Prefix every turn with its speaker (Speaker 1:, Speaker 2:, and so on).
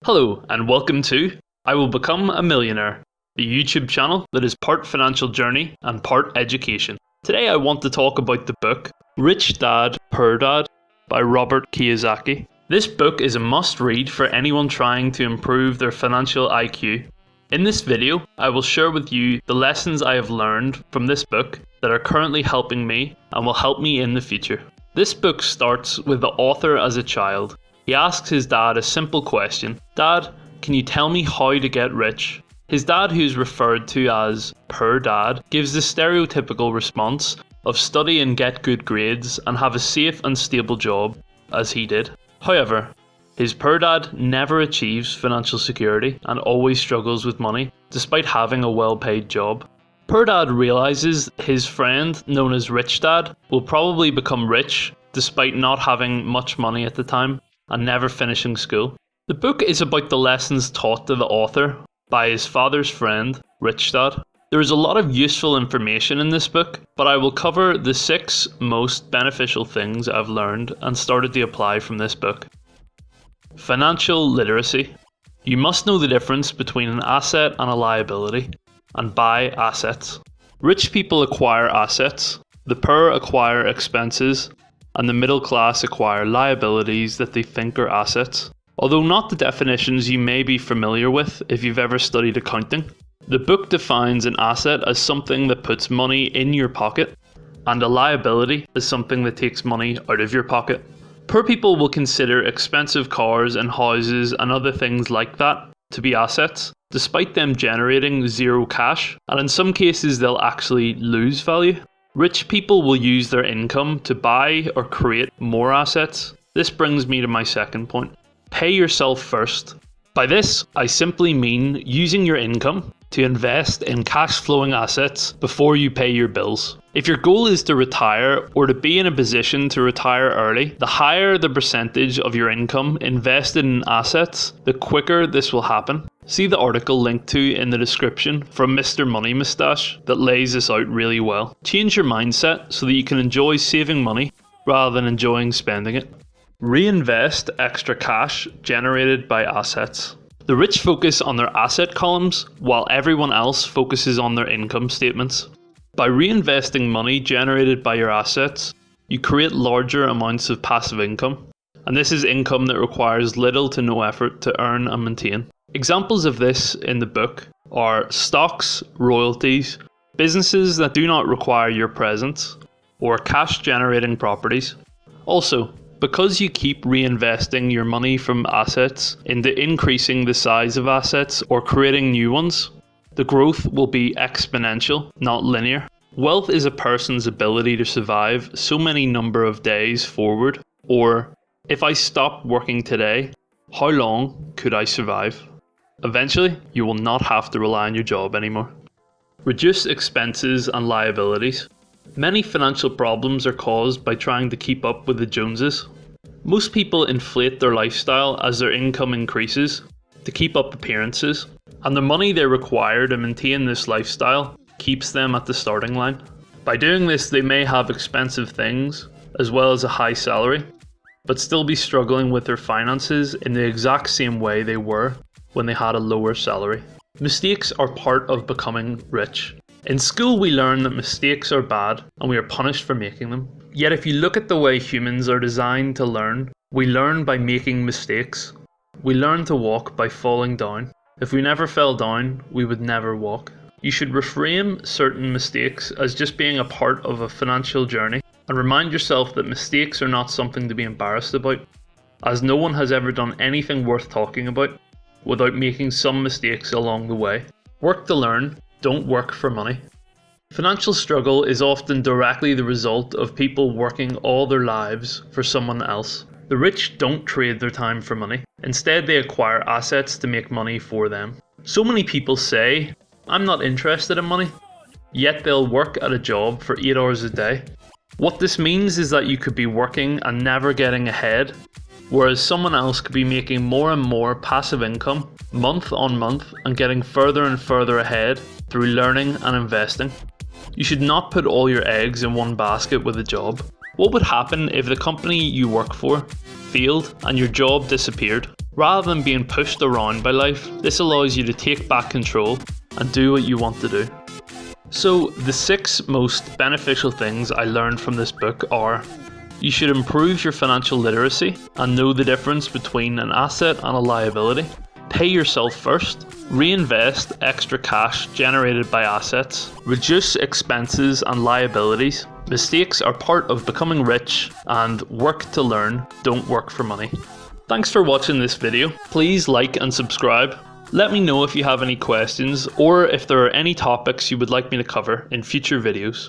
Speaker 1: Hello and welcome to I Will Become a Millionaire, the YouTube channel that is part financial journey and part education. Today I want to talk about the book Rich Dad, Poor Dad by Robert Kiyosaki. This book is a must-read for anyone trying to improve their financial IQ. In this video, I will share with you the lessons I have learned from this book that are currently helping me and will help me in the future. This book starts with the author as a child. He asks his dad a simple question: "Dad, can you tell me how to get rich?" His dad, who is referred to as Poor Dad, gives the stereotypical response of study and get good grades and have a safe and stable job, as he did. However, his poor dad never achieves financial security and always struggles with money, despite having a well-paid job. Poor Dad realizes his friend, known as Rich Dad, will probably become rich despite not having much money at the time and never finishing school. The book is about the lessons taught to the author by his father's friend, Rich Dad. There is a lot of useful information in this book, but I will cover the 6 most beneficial things I've learned and started to apply from this book. Financial literacy. You must know the difference between an asset and a liability, and buy assets. Rich people acquire assets, the poor acquire expenses, and the middle class acquire liabilities that they think are assets. Although not the definitions you may be familiar with if you've ever studied accounting, the book defines an asset as something that puts money in your pocket, and a liability as something that takes money out of your pocket. Poor people will consider expensive cars and houses and other things like that to be assets, despite them generating zero cash, and in some cases they'll actually lose value. Rich people will use their income to buy or create more assets. This brings me to my second point. Pay yourself first. By this, I simply mean using your income to invest in cash flowing assets before you pay your bills. If your goal is to retire or to be in a position to retire early, the higher the percentage of your income invested in assets, the quicker this will happen. See the article linked to in the description from Mr. Money Mustache that lays this out really well. Change your mindset so that you can enjoy saving money rather than enjoying spending it. Reinvest extra cash generated by assets. The rich focus on their asset columns while everyone else focuses on their income statements. By reinvesting money generated by your assets, you create larger amounts of passive income, and this is income that requires little to no effort to earn and maintain. Examples of this in the book are stocks, royalties, businesses that do not require your presence, or cash generating properties. Also, because you keep reinvesting your money from assets into increasing the size of assets or creating new ones, the growth will be exponential, not linear. Wealth is a person's ability to survive so many number of days forward, or if I stopped working today, how long could I survive? Eventually, you will not have to rely on your job anymore. Reduce expenses and liabilities. Many financial problems are caused by trying to keep up with the Joneses. Most people inflate their lifestyle as their income increases to keep up appearances, and the money they require to maintain this lifestyle keeps them at the starting line. By doing this, they may have expensive things as well as a high salary, but still be struggling with their finances in the exact same way they were when they had a lower salary. Mistakes are part of becoming rich. In school, we learn that mistakes are bad and we are punished for making them. Yet if you look at the way humans are designed to learn, we learn by making mistakes. We learn to walk by falling down. If we never fell down, we would never walk. You should reframe certain mistakes as just being a part of a financial journey and remind yourself that mistakes are not something to be embarrassed about, as no one has ever done anything worth talking about without making some mistakes along the way. Work to learn. Don't work for money. Financial struggle is often directly the result of people working all their lives for someone else. The rich don't trade their time for money. Instead, they acquire assets to make money for them. So many people say, "I'm not interested in money," yet they'll work at a job for 8 hours a day. What this means is that you could be working and never getting ahead, whereas someone else could be making more and more passive income month on month and getting further and further ahead through learning and investing. You should not put all your eggs in one basket with a job. What would happen if the company you work for failed and your job disappeared. Rather than being pushed around by life, this allows you to take back control and do what you want to do. So the 6 most beneficial things I learned from this book are: you should improve your financial literacy and know the difference between an asset and a liability. Pay yourself first. Reinvest extra cash generated by assets. Reduce expenses and liabilities. Mistakes are part of becoming rich, and work to learn, don't work for money. Thanks for watching this video. Please like and subscribe. Let me know if you have any questions or if there are any topics you would like me to cover in future videos.